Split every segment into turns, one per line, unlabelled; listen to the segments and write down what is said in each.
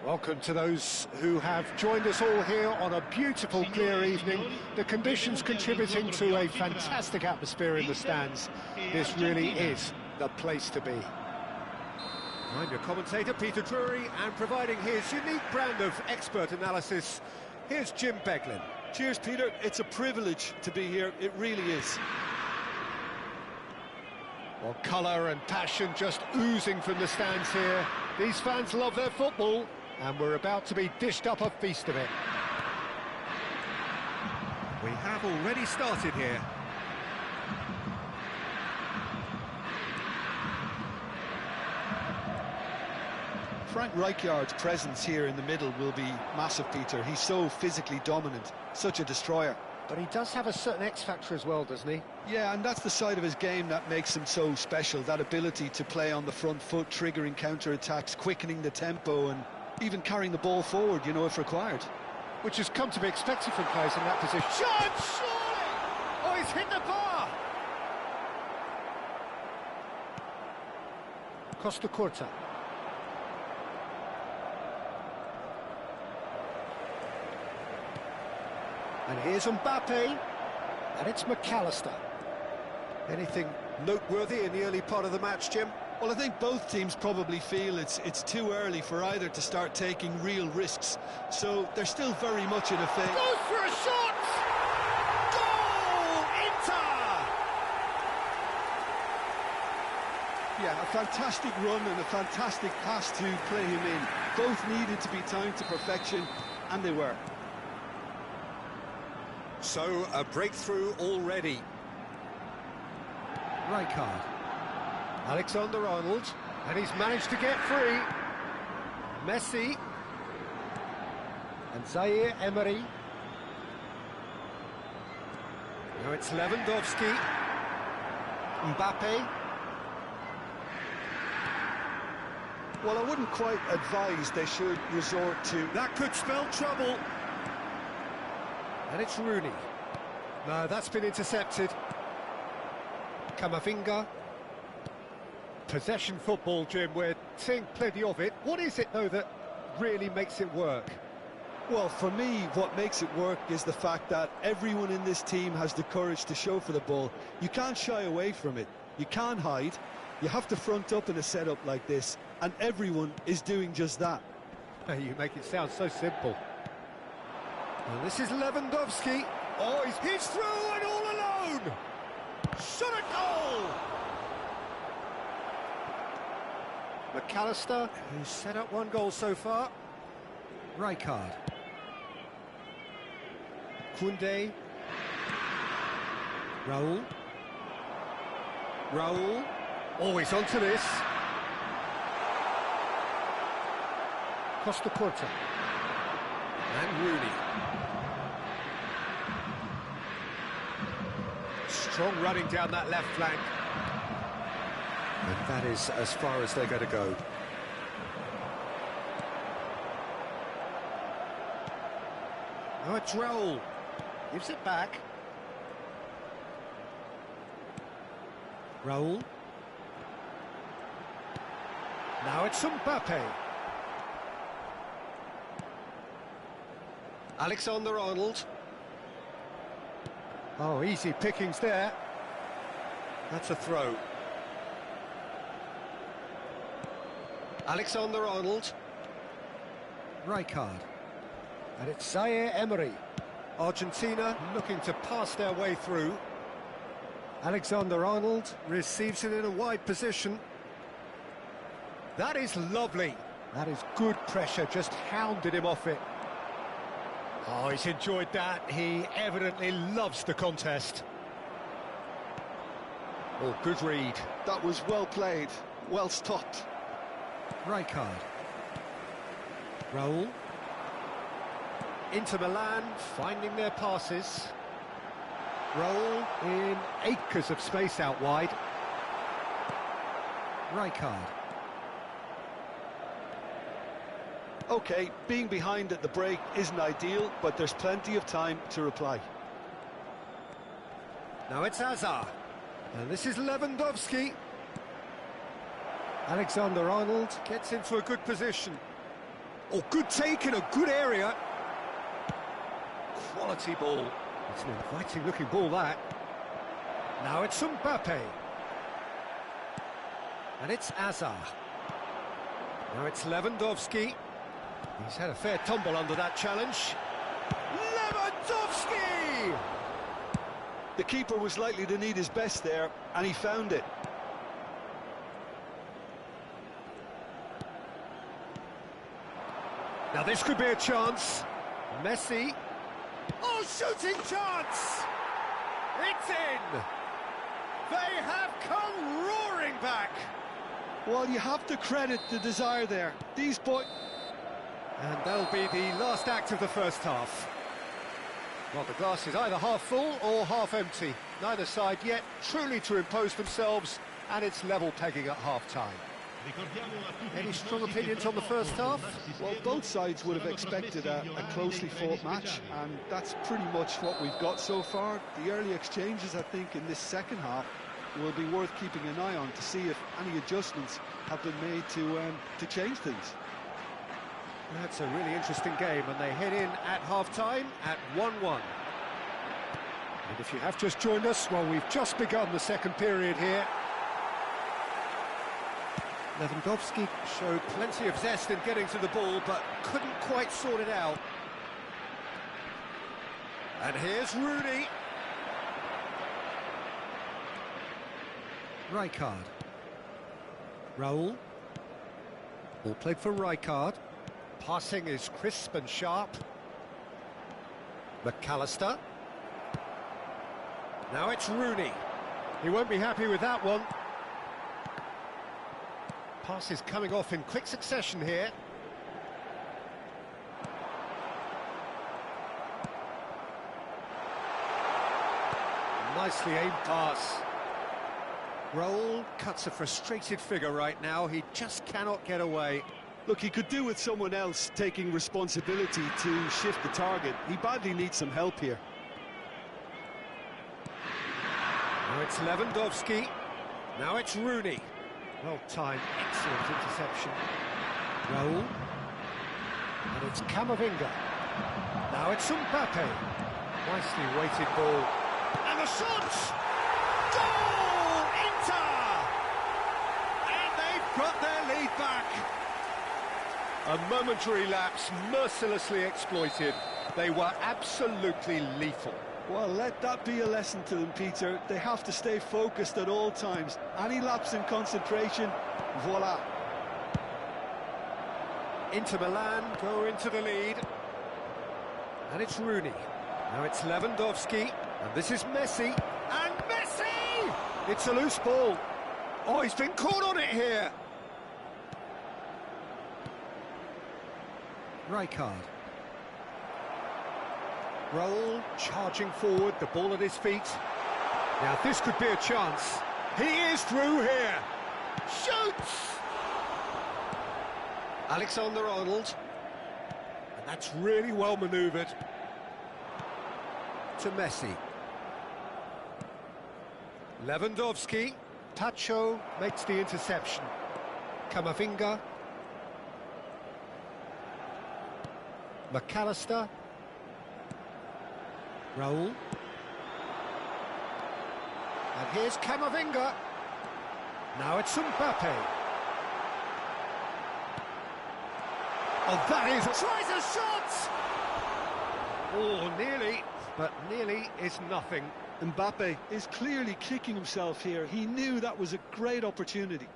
Welcome to those who have joined us all here on a beautiful, clear evening. The conditions contributing to a fantastic atmosphere in the stands. This really is the place to be. I'm your commentator, Peter Drury, and providing his unique brand of expert analysis, here's Jim Beglin.
Cheers, Peter. It's a privilege to be here. It really is.
Well, colour and passion just oozing from the stands here. These fans love their football, and we're about to be dished up a feast of it. We have already started here.
Frank Rijkaard's presence here in the middle will be massive, Peter. He's so physically dominant, such a destroyer.
But he does have a certain X-factor as well, doesn't he?
Yeah, and that's the side of his game that makes him so special, that ability to play on the front foot, triggering counter-attacks, quickening the tempo, and even carrying the ball forward, you know, if required.
Which has come to be expected from players in that position. Shot, surely! Oh, he's hit the bar! Costa Curta. And here's Mbappe, and it's McAllister. Anything noteworthy in the early part of the match, Jim?
Well, I think both teams probably feel it's too early for either to start taking real risks. So they're still very much in a phase.
Goes for a shot! Goal! Inter!
Yeah, a fantastic run and a fantastic pass to play him in. Both needed to be timed to perfection, and they were.
So, a breakthrough already. Rijkaard. Alexander-Arnold, and he's managed to get free. Messi. And Zaire Emery. Now it's Lewandowski. Mbappe.
Well, I wouldn't quite advise they should resort to...
That could spell trouble. And it's Rooney. No, that's been intercepted. Camavinga. Possession football, Jim, we're seeing plenty of it. What is it, though, that really makes it work?
Well, for me, what makes it work is the fact that everyone in this team has the courage to show for the ball. You can't shy away from it. You can't hide. You have to front up in a setup like this, and everyone is doing just that.
You make it sound so simple. And this is Lewandowski. Oh, he's through and all alone! Shot a goal! McAllister, who's set up one goal so far. Rijkaard. Koundé. Raul. Oh, he's onto this. Costa Curta. And Rooney. Strong running down that left flank. And that is as far as they're going to go. Now it's Raul. Gives it back. Raul. Now it's Mbappe. Alexander-Arnold. Oh, easy pickings there. That's a throw. Alexander-Arnold. Rijkaard. And it's Zaire Emery. Argentina looking to pass their way through. Alexander-Arnold receives it in a wide position. That is lovely. That is good pressure, just hounded him off it. Oh, he's enjoyed that. He evidently loves the contest. Oh, good read.
That was well played, well stopped.
Rijkaard. Raul. Inter Milan finding their passes. Raul in acres of space out wide. Rijkaard.
OK, being behind at the break isn't ideal, but there's plenty of time to reply.
Now it's Hazard. And this is Lewandowski. Alexander-Arnold gets into a good position. Oh, good take in a good area. Quality ball. It's an inviting-looking ball, that. Now it's Mbappe. And it's Hazard. Now it's Lewandowski. He's had a fair tumble under that challenge. Lewandowski!
The keeper was likely to need his best there, and he found it.
Now this could be a chance. Messi. Oh, shooting chance! It's in! They have come roaring back!
Well, you have to credit the desire there. These boys...
And that'll be the last act of the first half. Well, the glass is either half full or half empty. Neither side yet truly to impose themselves, and it's level pegging at half-time. Any strong opinions on the first half?
Well, both sides would have expected a closely fought match, and that's pretty much what we've got so far. The early exchanges, I think, in this second half will be worth keeping an eye on to see if any adjustments have been made to change things.
That's a really interesting game, and they head in at half-time at 1-1. And if you have just joined us, well, we've just begun the second period here. Lewandowski showed plenty of zest in getting to the ball, but couldn't quite sort it out. And here's Rooney. Rijkaard. Raul. Ball played for Rijkaard. Passing is crisp and sharp. McAllister. Now it's Rooney. He won't be happy with that one. Passes coming off in quick succession here. Nicely aimed pass. Raul cuts a frustrated figure right now. He just cannot get away.
Look, he could do with someone else taking responsibility to shift the target. He badly needs some help here.
Now it's Lewandowski. Now it's Rooney. Well timed, excellent interception. Raul. And it's Camavinga. Now it's Mbappe. Nicely weighted ball. And the shot! Goal! Inter! And they've got their lead back. A momentary lapse, mercilessly exploited. They were absolutely lethal.
Well, let that be a lesson to them, Peter. They have to stay focused at all times. Any lapse in concentration, voila.
Inter Milan go into the lead. And it's Rooney. Now it's Lewandowski. And this is Messi. And Messi! It's a loose ball. Oh, he's been caught on it here. Rijkaard. Raul charging forward, the ball at his feet. Now this could be a chance. He is through here. Shoots! Alexander-Arnold. And that's really well manoeuvred. To Messi. Lewandowski. Pacho makes the interception. Camavinga. McAllister. Raul. And here's Camavinga. Now it's Mbappe. Oh, that is... Tries a shot! Oh, nearly, but nearly is nothing.
Mbappe is clearly kicking himself here. He knew that was a great opportunity.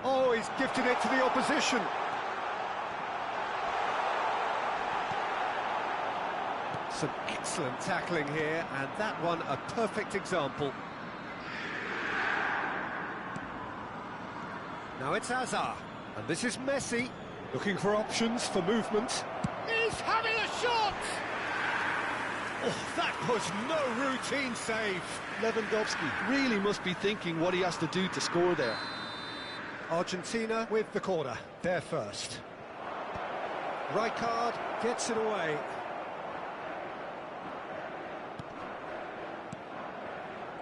Oh, he's gifted it to the opposition. Some excellent tackling here, and that one a perfect example. Now it's Hazard, and this is Messi, looking for options for movement. He's having a shot! Oh, that was no routine save.
Lewandowski really must be thinking what he has to do to score there.
Argentina with the corner, they're first. Rijkaard gets it away.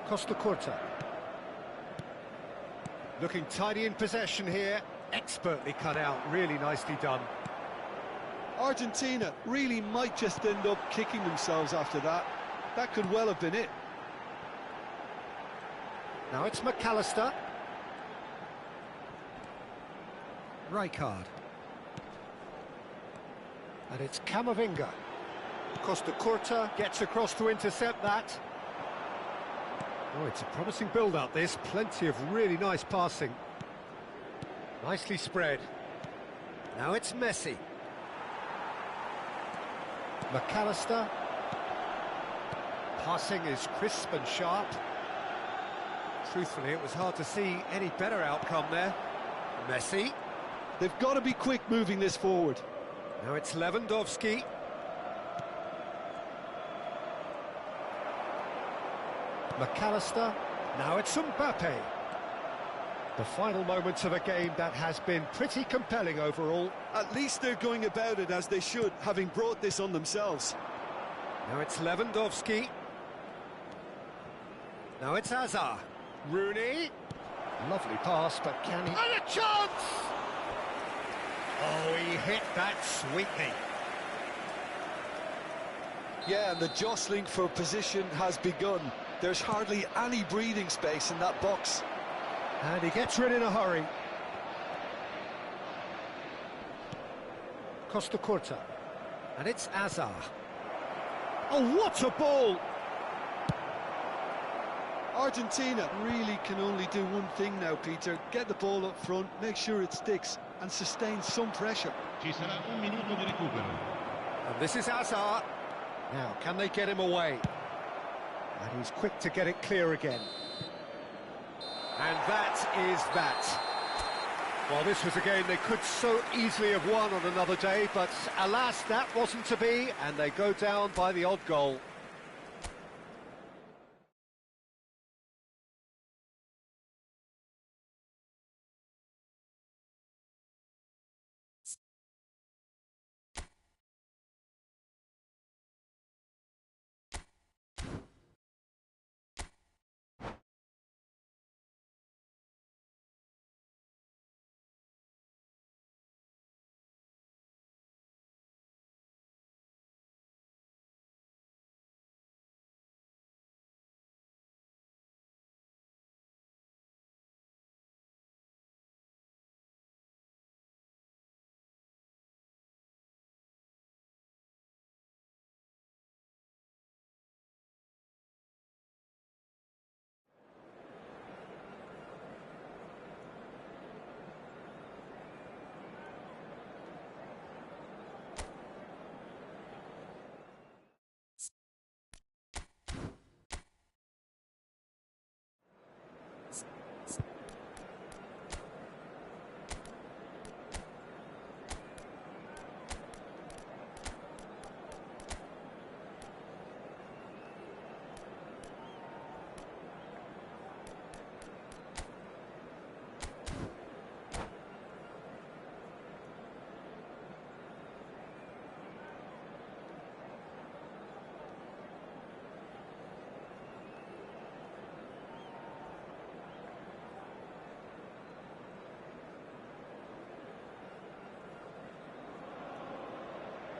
Costa Curta. Looking tidy in possession here. Expertly cut out, really nicely done.
Argentina really might just end up kicking themselves after that. That could well have been it.
Now it's McAllister. Rijkaard. And it's Camavinga. Costa Curta gets across to intercept that. Oh, it's a promising build-up, this. Plenty of really nice passing. Nicely spread. Now it's Messi. McAllister. Passing is crisp and sharp. Truthfully, it was hard to see any better outcome there. Messi.
They've got to be quick moving this forward.
Now it's Lewandowski. McAllister. Now it's Mbappe. The final moments of a game that has been pretty compelling overall.
At least they're going about it as they should, having brought this on themselves.
Now it's Lewandowski. Now it's Hazard. Rooney. Lovely pass, but can he... And a chance! Oh, he hit that sweetly.
Yeah, and the jostling for position has begun. There's hardly any breathing space in that box.
And he gets rid in a hurry. Costa Curta. And it's Hazard. Oh, what a ball!
Argentina really can only do one thing now, Peter. Get the ball up front, make sure it sticks, and sustain some pressure.
And this is Hazard. Now, can they get him away? And he's quick to get it clear again. And that is that. Well, this was a game they could so easily have won on another day, but alas, that wasn't to be, and they go down by the odd goal.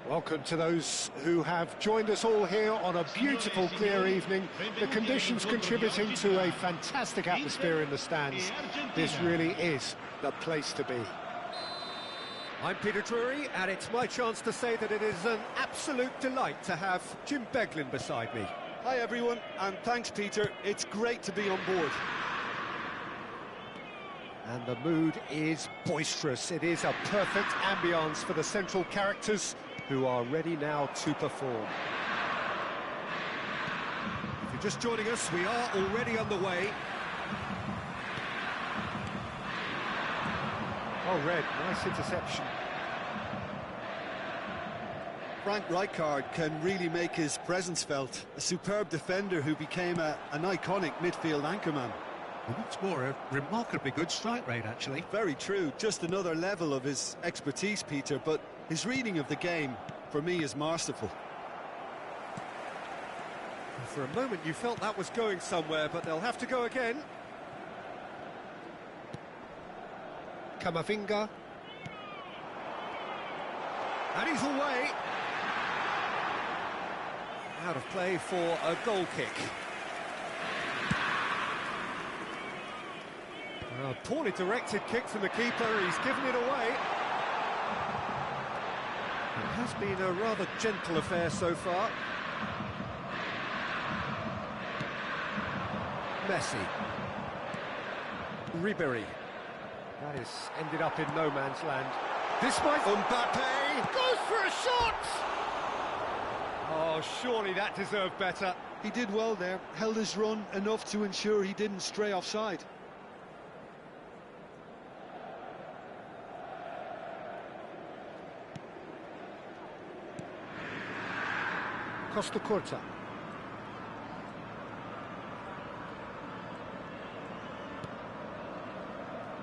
Welcome to those who have joined us all here on a beautiful, clear evening. The conditions contributing to a fantastic atmosphere in the stands. This really is the place to be. I'm Peter Drury, and it's my chance to say that it is an absolute delight to have Jim Beglin beside me.
Hi everyone, and thanks Peter. It's great to be on board.
And the mood is boisterous. It is a perfect ambience for the central characters, who are ready now to perform. If you're just joining us, we are already underway. Oh, Red, nice interception.
Frank Rijkaard can really make his presence felt. A superb defender who became an iconic midfield anchorman.
What's more, a remarkably good strike rate, actually.
Very true, just another level of his expertise, Peter, but his reading of the game, for me, is masterful.
For a moment you felt that was going somewhere, but they'll have to go again. Camavinga. And he's away. Out of play for a goal kick. A poorly directed kick from the keeper, he's given it away. It has been a rather gentle affair so far. Messi. Ribéry. That has ended up in no man's land. This might... Mbappe goes for a shot! Oh, surely that deserved better.
He did well there, held his run enough to ensure he didn't stray offside.
Costa Curta.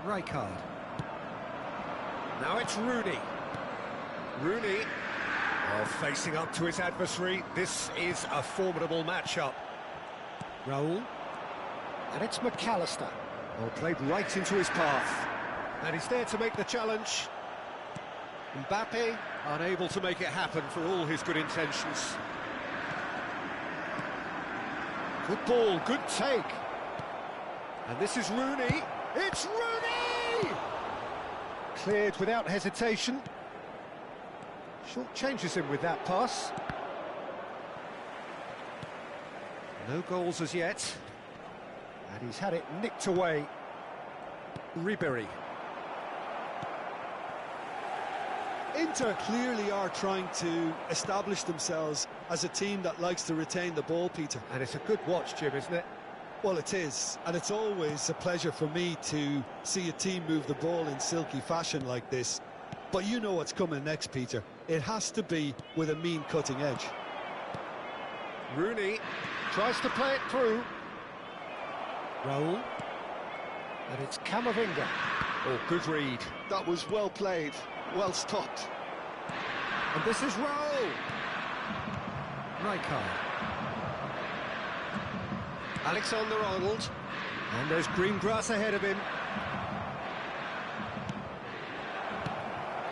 Rijkaard. Now it's Rooney. Rooney, facing up to his adversary. This is a formidable matchup. Raul. And it's McAllister. Played right into his path. And he's there to make the challenge. Mbappe, unable to make it happen for all his good intentions. Good ball, good take. And this is Rooney. It's Rooney! Cleared without hesitation. Short changes him with that pass. No goals as yet. And he's had it nicked away. Ribéry.
Inter clearly are trying to establish themselves as a team that likes to retain the ball, Peter.
And it's a good watch, Jim, isn't it?
Well, it is, and it's always a pleasure for me to see a team move the ball in silky fashion like this. But you know what's coming next, Peter. It has to be with a mean cutting edge.
Rooney tries to play it through. Raul. And it's Camavinga. Oh, good read.
That was well played, well stopped.
And this is Raul. Rijkaard. Alexander-Arnold. And there's green grass ahead of him.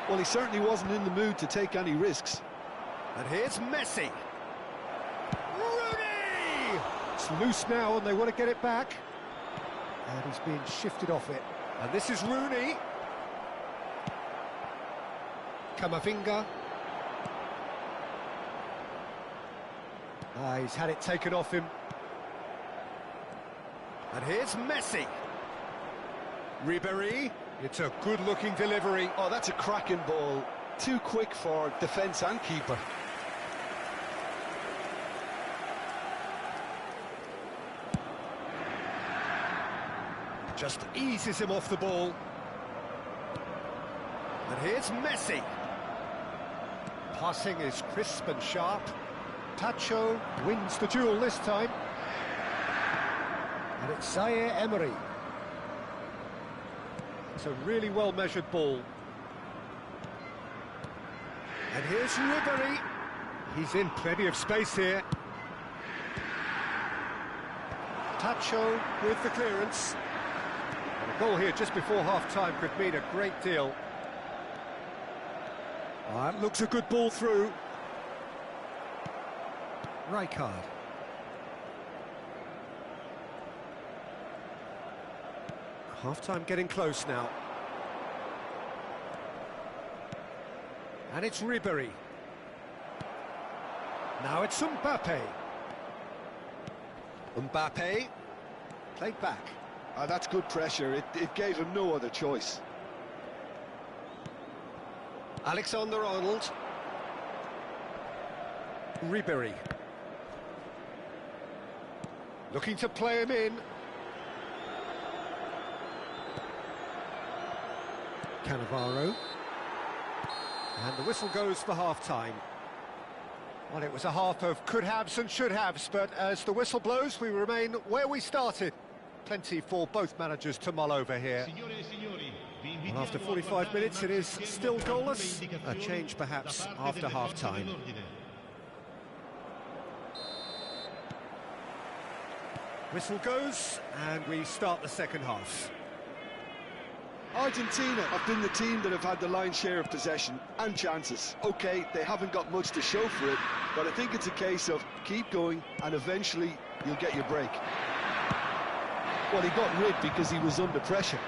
Well, he certainly wasn't in the mood to take any risks.
And here's Messi. Rooney! It's loose now and they want to get it back. And he's being shifted off it. And this is Rooney. Camavinga. He's had it taken off him. And here's Messi. Ribéry. It's a good-looking delivery.
Oh, that's a cracking ball. Too quick for defence and keeper.
Just eases him off the ball. And here's Messi. Passing is crisp and sharp. Tacho wins the duel this time. And it's Zaire Emery. It's a really well-measured ball. And here's Ribéry. He's in plenty of space here. Tacho with the clearance. And a goal here just before half-time could mean a great deal. That looks a good ball through. Rijkaard. Half-time getting close now. And it's Ribéry. Now it's Mbappe. Mbappe. Played back.
That's good pressure. It gave him no other choice.
Alexander-Arnold. Ribéry. Looking to play him in. Cannavaro. And the whistle goes for half-time. Well, it was a half of could-haves and should-haves, but as the whistle blows, we remain where we started. Plenty for both managers to mull over here. Well, after 45 minutes, it is still goalless. A change, perhaps, after half-time. Whistle goes, and we start the second half.
Argentina have been the team that have had the lion's share of possession and chances. OK, they haven't got much to show for it, but I think it's a case of keep going and eventually you'll get your break. Well, he got rid because he was under pressure.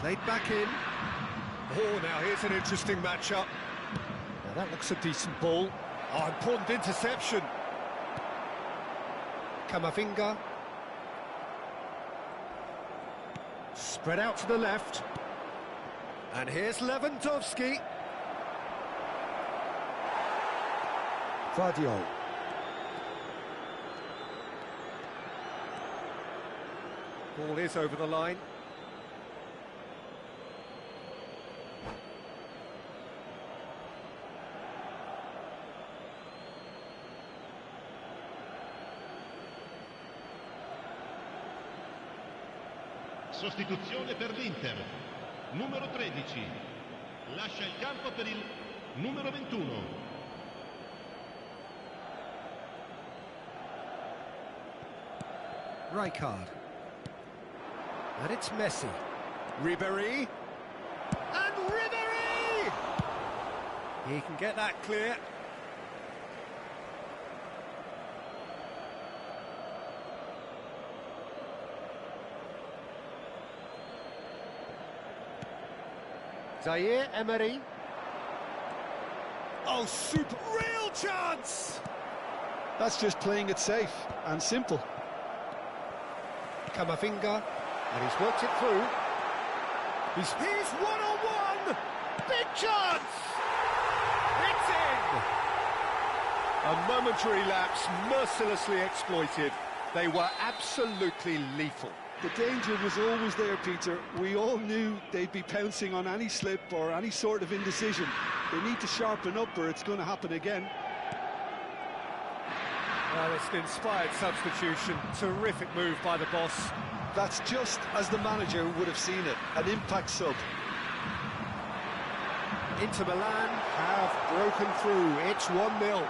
Played back in. Oh, now here's an interesting matchup. Now that looks a decent ball. Oh, important interception. Camavinga. Spread out to the left. And here's Lewandowski.
Vardiol.
Ball is over the line.
Sostituzione per l'Inter. Numero 13. Lascia il campo per il numero 21.
Rijkaard. And it's Messi. Ribéry. And Ribéry! He can get that clear. Zaire Emery. Oh, super, real chance!
That's just playing it safe and simple.
Camavinga, and he's worked it through. He's one-on-one! Big chance! It's in! A momentary lapse, mercilessly exploited. They were absolutely lethal.
The danger was always there, Peter. We all knew they'd be pouncing on any slip or any sort of indecision. They need to sharpen up or it's going to happen again.
Well, it's an inspired substitution. Terrific move by the boss.
That's just as the manager would have seen it, an impact sub.
Inter Milan have broken through. It's 1-0.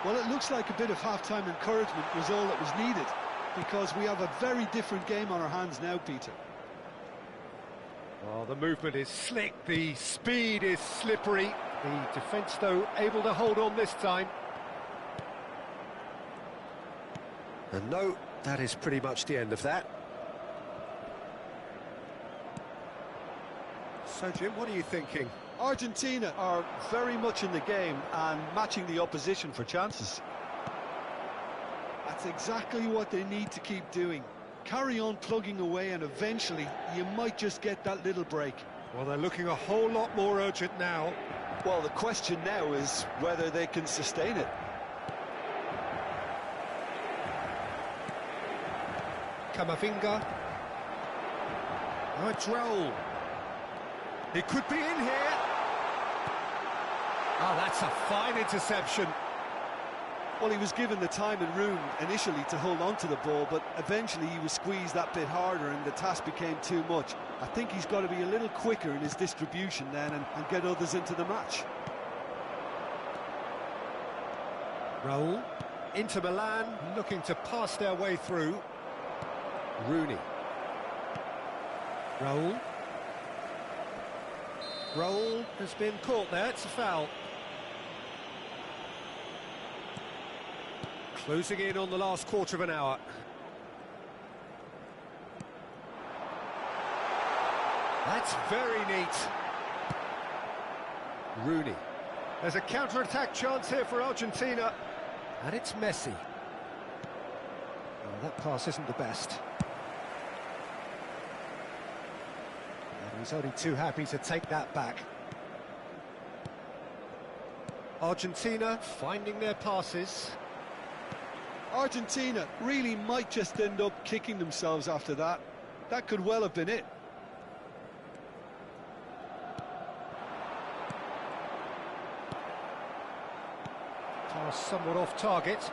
Well, it looks like a bit of half-time encouragement was all that was needed, because we have a very different game on our hands now, Peter.
Well, the movement is slick, the speed is slippery. The defence, though, able to hold on this time. And no, that is pretty much the end of that. So, Jim, what are you thinking?
Argentina are very much in the game and matching the opposition for chances. That's exactly what they need to keep doing. Carry on plugging away and eventually you might just get that little break.
Well, they're looking a whole lot more urgent now.
Well, the question now is whether they can sustain it.
Camavinga. Oh, it's Raul. It could be in here. Oh, that's a fine interception.
Well, he was given the time and room initially to hold on to the ball, but eventually he was squeezed that bit harder and the task became too much. I think he's got to be a little quicker in his distribution then and get others into the match.
Raul. Inter Milan looking to pass their way through. Rooney. Raul. Raul has been caught there, it's a foul. Closing in on the last quarter of an hour. That's very neat. Rooney. There's a counter-attack chance here for Argentina. And it's Messi. Oh, that pass isn't the best. And he's only too happy to take that back. Argentina finding their passes.
Argentina really might just end up kicking themselves after that. That could well have been it.
Pass somewhat off target.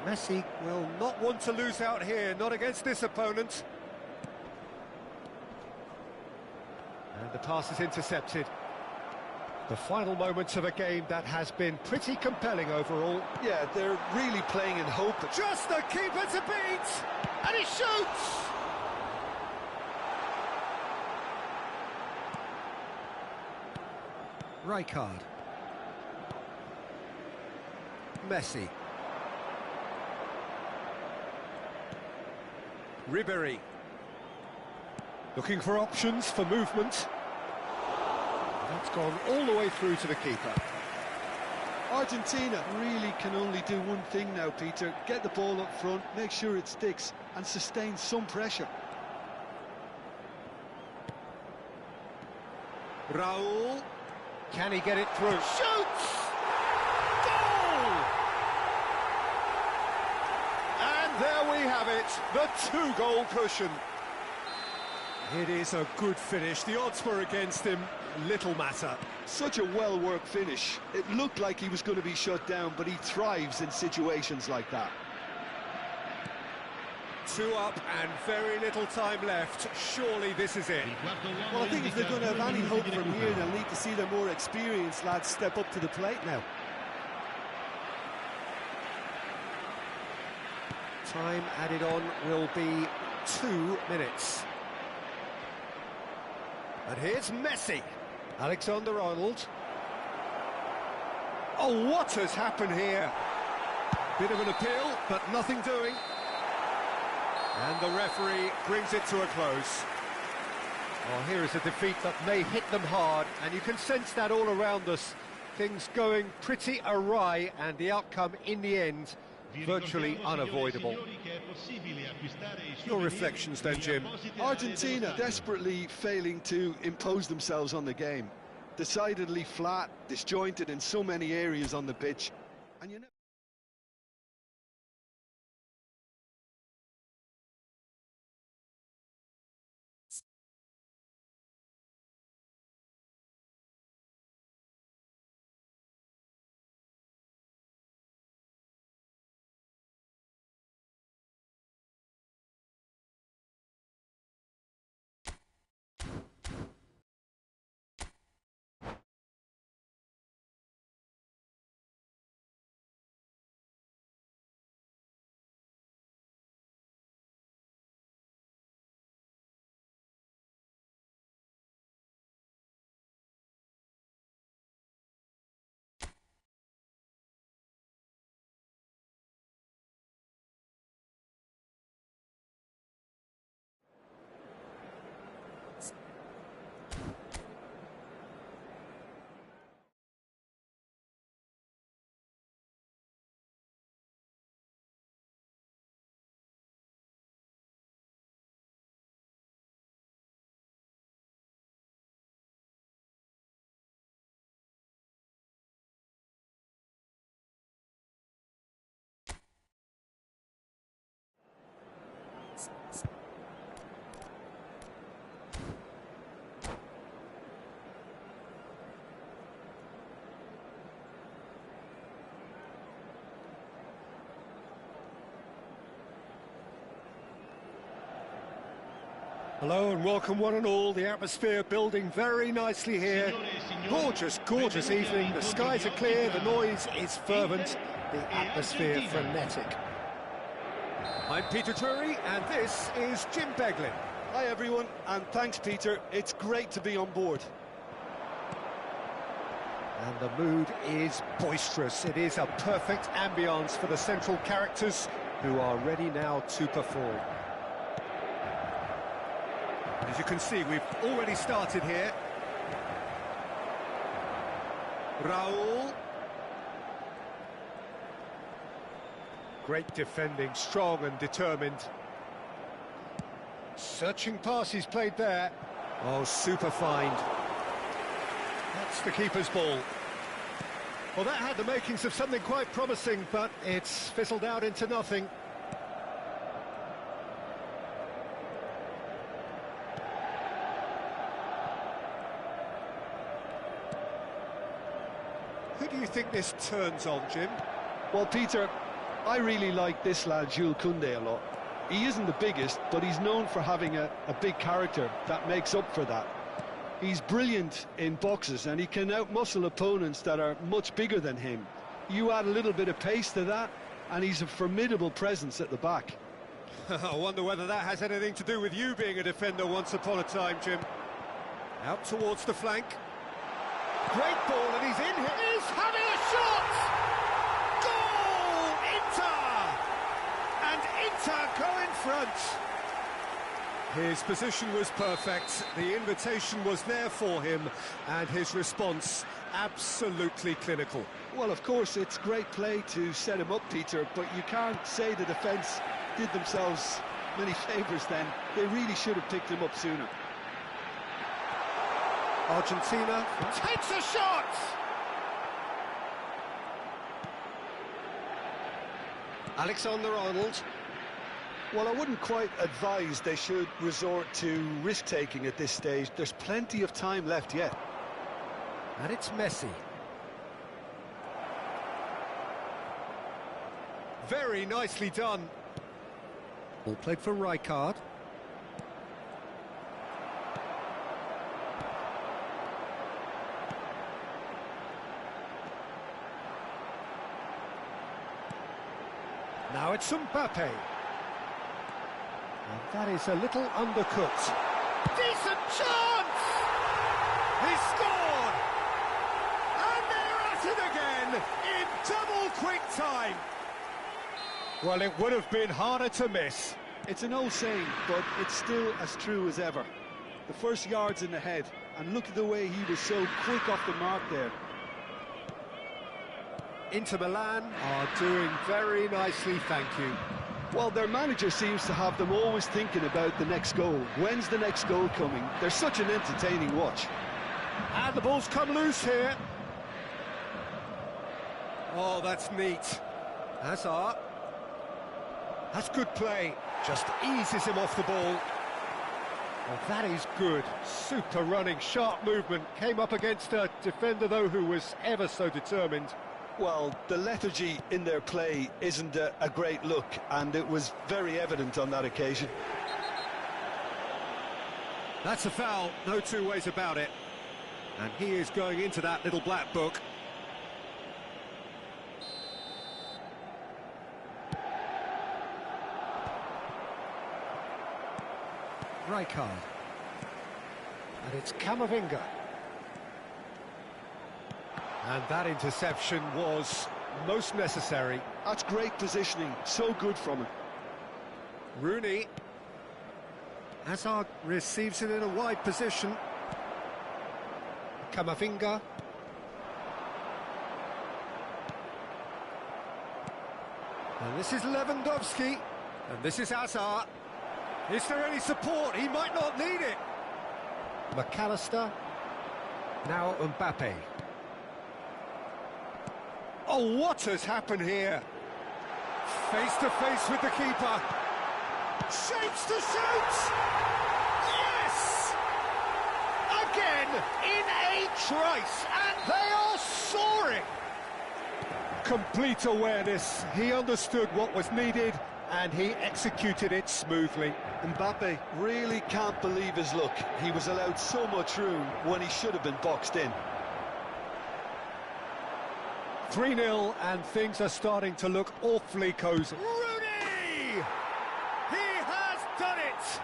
Messi will not want to lose out here, not against this opponent. And the pass is intercepted. The final moments of a game that has been pretty compelling overall.
Yeah, they're really playing in hope.
Just the keeper to beat! And he shoots!
Rijkaard. Messi.
Ribéry. Looking for options for movement. That's gone all the way through to the keeper.
Argentina really can only do one thing now, Peter. Get the ball up front, make sure it sticks, and sustain some pressure.
Raul. Can he get it through? Shoots! Goal! And there we have it, the two-goal cushion. It is a good finish. The odds were against him. Little matter.
Such a well-worked finish. It looked like he was going to be shut down, but he thrives in situations like that.
2 up and very little time left. Surely this is it.
Well, I think if they're going to have any hope from here, they'll need to see their more experienced lads step up to the plate now.
Time added on will be 2 minutes. And here's Messi. Alexander-Arnold. Oh, what has happened here? Bit of an appeal, but nothing doing. And the referee brings it to a close. Well, here is a defeat that may hit them hard, and you can sense that all around us. Things going pretty awry, and the outcome in the end virtually unavoidable. Your reflections then, Jim?
Argentina desperately failing to impose themselves on the game. Decidedly flat, disjointed in so many areas on the pitch. And you know...
Hello and welcome one and all. The atmosphere building very nicely here. Gorgeous, gorgeous evening. The skies are clear, the noise is fervent, the atmosphere frenetic. I'm Peter Drury and this is Jim Beglin.
Hi everyone, and thanks Peter. It's great to be on board.
And the mood is boisterous. It is a perfect ambience for the central characters who are ready now to perform. As you can see, we've already started here. Raul. Great defending, strong and determined. Searching pass he's played there. Oh, super find. That's the keeper's ball. Well, that had the makings of something quite promising, but it's fizzled out into nothing. Who do you think this turns on, Jim?
Well, Peter, I really like this lad, Jules Koundé, a lot. He isn't the biggest, but he's known for having a big character that makes up for that. He's brilliant in boxes and he can outmuscle opponents that are much bigger than him. You add a little bit of pace to that and he's a formidable presence at the back.
I wonder whether that has anything to do with you being a defender once upon a time, Jim. Out towards the flank. Great ball, and he's in here. He's having a shot! Goal! Inter! And Inter go in front. His position was perfect, the invitation was there for him, and his response absolutely clinical.
Well, of course, it's great play to set him up, Peter, but you can't say the defence did themselves many favours then. They really should have picked him up sooner.
Argentina takes a shot! Alexander-Arnold.
Well, I wouldn't quite advise they should resort to risk-taking at this stage. There's plenty of time left yet.
And it's Messi. Very nicely done. All played for Rijkaard. Now it's Mbappe. And that is a little undercooked. Decent chance! He scored! And they're at it again in double quick time. Well, it would have been harder to miss.
It's an old saying, but it's still as true as ever. The first yard's in the head, and look at the way he was so quick off the mark there.
Inter Milan are doing very nicely, thank you.
Well, their manager seems to have them always thinking about the next goal. When's the next goal coming? They're such an entertaining watch.
And the ball's come loose here. Oh, that's neat. Hazard. That's good play. Just eases him off the ball. Well, that is good. Super running, sharp movement. Came up against a defender, though, who was ever so determined.
Well, the lethargy in their play isn't a great look, and it was very evident on that occasion.
That's a foul, no two ways about it. And he is going into that little black book. Rijkaard. And it's Camavinga. And that interception was most necessary.
That's great positioning, so good from him.
Rooney. Hazard receives it in a wide position. Camavinga. And this is Lewandowski. And this is Hazard. Is there any support? He might not need it. McAllister. Now Mbappe. Oh, what has happened here? Face to face with the keeper. Shapes to shoot! Yes! Again, in a trice, and they are soaring! Complete awareness. He understood what was needed, and he executed it smoothly.
Mbappe really can't believe his luck. He was allowed so much room when he should have been boxed in.
3-0, and things are starting to look awfully cosy. Rooney! He has done it!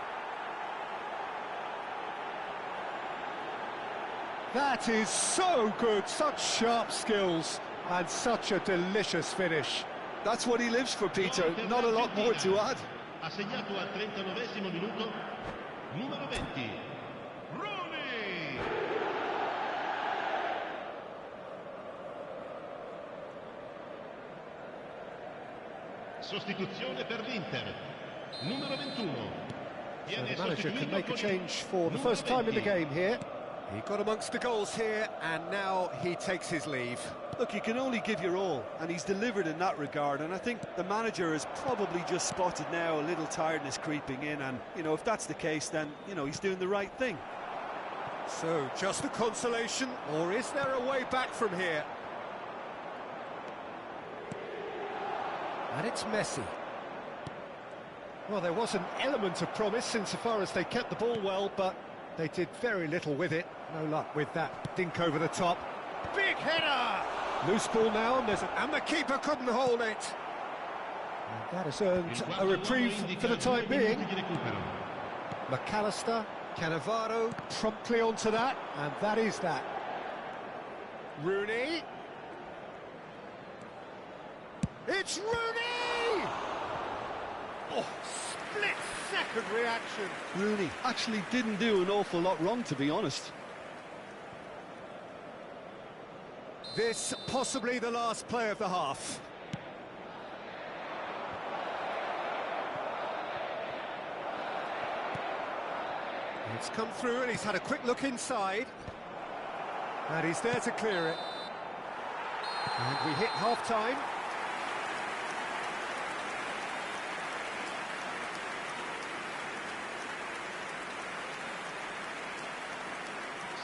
That is so good, such sharp skills, and such a delicious finish.
That's what he lives for, Peter. Not a lot more to add.
Ha segnato al 39esimo minuto, numero 20, Rooney! Sostituzione per l'Inter, numero 21.
So the manager can make a change for the first time in the game here. He got amongst the goals here, and now he takes his leave.
Look, you can only give your all, and he's delivered in that regard, and I think the manager has probably just spotted now a little tiredness creeping in, and, you know, if that's the case, then, you know, he's doing the right thing.
So, just a consolation, or is there a way back from here? And it's Messi. Well, there was an element of promise insofar as they kept the ball well, but They did very little with it. No luck with that dink over the top. Big header! Loose ball now, and the keeper couldn't hold it. And that has earned a reprieve for the time being. McAllister, Cannavaro promptly onto that, and that is that. Rooney. It's Rooney! Oh, split-second reaction.
Rooney actually didn't do an awful lot wrong, to be honest.
This possibly the last play of the half. It's come through and he's had a quick look inside. And he's there to clear it. And we hit half-time.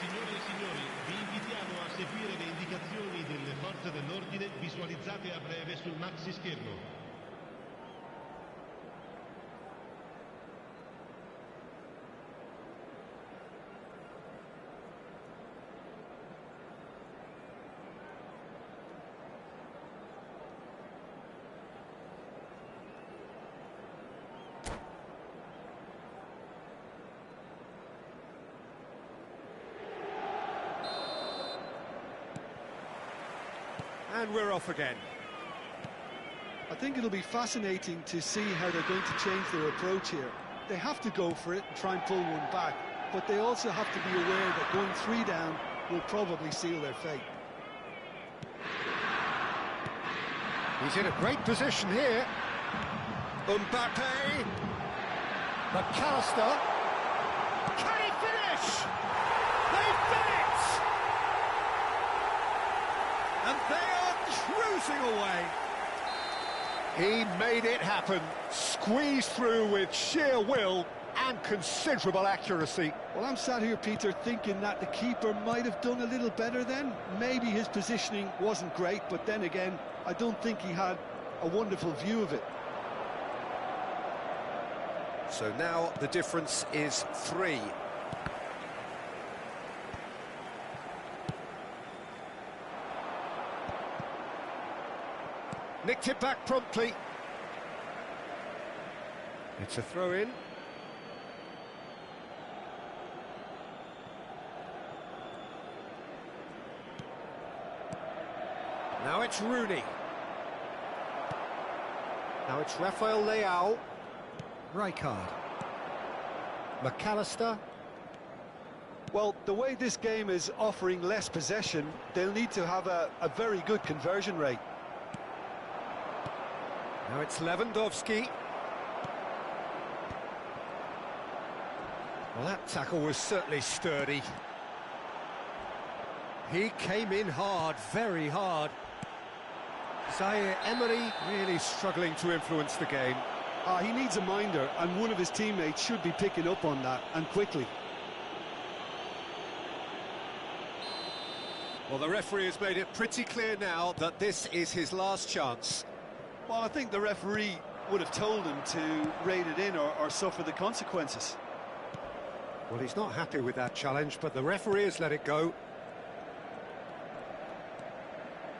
Signore e signori, vi invitiamo a seguire le indicazioni delle forze dell'ordine visualizzate a breve sul maxi schermo.
And we're off again.
I think it'll be fascinating to see how they're going to change their approach here. They have to go for it and try and pull one back, but they also have to be aware that going 3 down will probably seal their fate.
He's in a great position here. Mbappe. McAllister. Can he finish? They've done it! And they are cruising away. He made it happen. Squeezed through with sheer will and considerable accuracy.
Well, I'm sat here, Peter, thinking that the keeper might have done a little better then. Maybe his positioning wasn't great, but then again, I don't think he had a wonderful view of it.
So now the difference is 3. Nicked it back promptly. It's a throw-in. Now it's Rooney. Now it's Rafael Leao. Rijkaard. McAllister.
Well, the way this game is offering less possession, they'll need to have a very good conversion rate.
Now it's Lewandowski. Well, that tackle was certainly sturdy. He came in hard, very hard. Zaire Emery really struggling to influence the game.
He needs a minder, and one of his teammates should be picking up on that, and quickly.
Well, the referee has made it pretty clear now that this is his last chance.
Well, I think the referee would have told him to rate it in or suffer the consequences.
Well, he's not happy with that challenge, but the referee has let it go.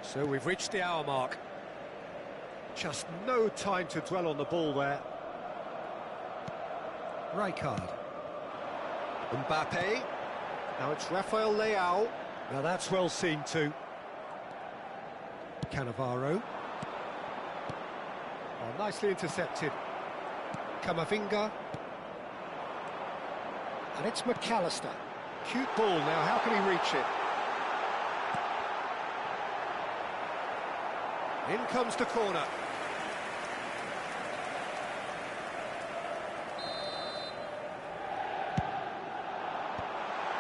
So we've reached the hour mark. Just no time to dwell on the ball there. Rijkaard. Mbappe. Now it's Rafael Leao. Now that's well seen too. Cannavaro. Oh, nicely intercepted. Camavinga. And it's McAllister. Cute ball now, how can he reach it? In comes the corner.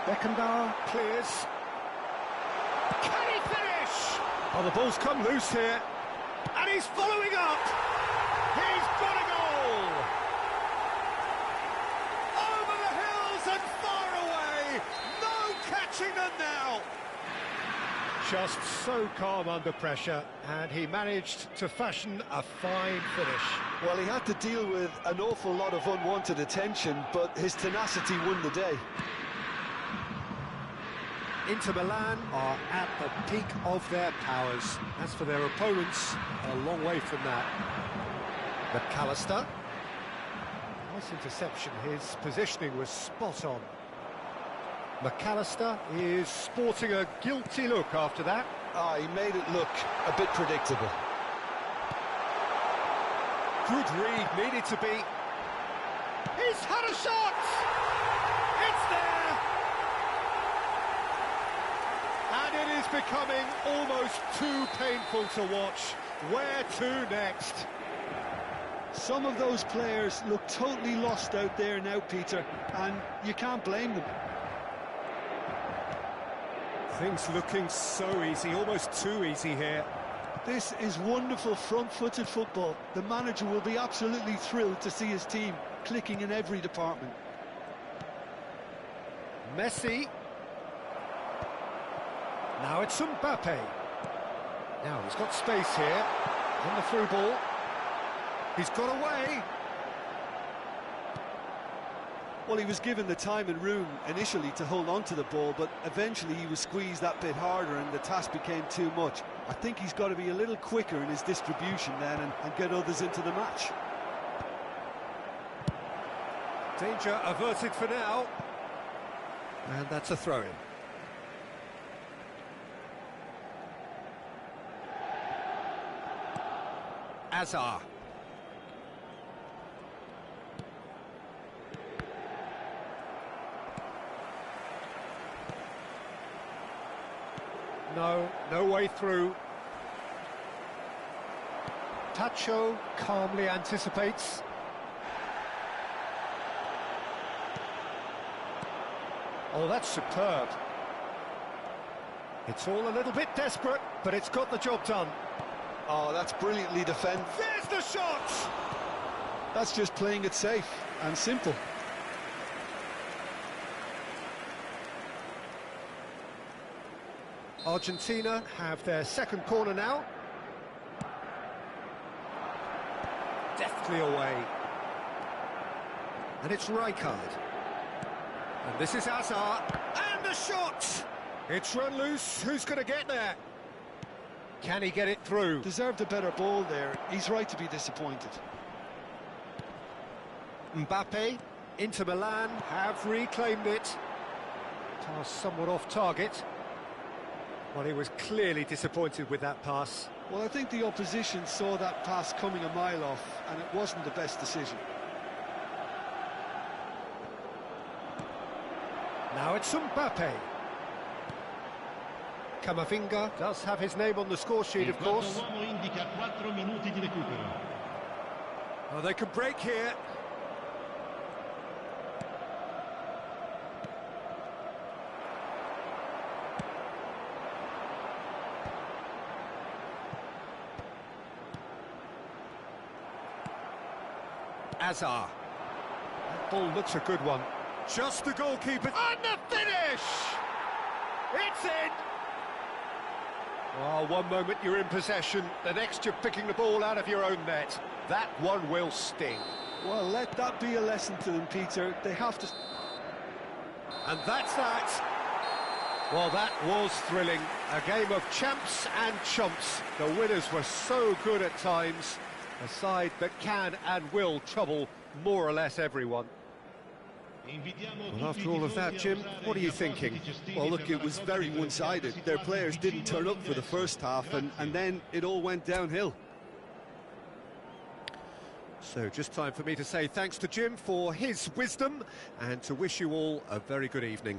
Beckenbauer clears. Can he finish? Oh, the ball's come loose here. And he's following up. He's got a goal. Over the hills and far away. No catching them now. Just so calm under pressure, and he managed to fashion a fine finish.
Well, he had to deal with an awful lot of unwanted attention, but his tenacity won the day.
Inter Milan are at the peak of their powers. As for their opponents, a long way from that. McAllister. Nice interception, his positioning was spot on. McAllister is sporting a guilty look after that.
He made it look a bit predictable.
Good read, needed to be. He's had a shot! It's there! And it is becoming almost too painful to watch. Where to next?
Some of those players look totally lost out there now, Peter, and you can't blame them.
Things looking so easy, almost too easy here.
This is wonderful front-footed football. The manager will be absolutely thrilled to see his team clicking in every department.
Messi. Now it's Mbappe. Now he's got space here. On the through ball. He's got away.
Well, he was given the time and room initially to hold on to the ball, but eventually he was squeezed that bit harder and the task became too much. I think he's got to be a little quicker in his distribution then and get others into the match.
Danger averted for now. And that's a throw-in. Azar. No way through. Tacho calmly anticipates. Oh, that's superb. It's all a little bit desperate, but it's got the job done.
Oh, that's brilliantly defended.
There's the shot!
That's just playing it safe and simple.
Argentina have their second corner now. Deftly away. And it's Rijkaard. And this is Azar. And the shot! It's run loose. Who's going to get there? Can he get it through?
Deserved a better ball there. He's right to be disappointed.
Mbappe, Inter Milan have reclaimed it. Pass somewhat off target. Well, he was clearly disappointed with that pass.
Well, I think the opposition saw that pass coming a mile off, and it wasn't the best decision.
Now it's Mbappe. Camavinga does have his name on the score sheet, of course. Oh, they can break here. Azar. That ball looks a good one. Just the goalkeeper. And the finish! It's in! Oh, one moment you're in possession, the next you're picking the ball out of your own net. That one will sting.
Well, let that be a lesson to them, Peter. They have to...
And that's that. Well, that was thrilling. A game of champs and chumps. The winners were so good at times. A side that can and will trouble more or less everyone. Well, after all of that, Jim, what are you thinking?
Well, look, it was very one-sided. Their players didn't turn up for the first half, and then it all went downhill.
So just time for me to say thanks to Jim for his wisdom and to wish you all a very good evening.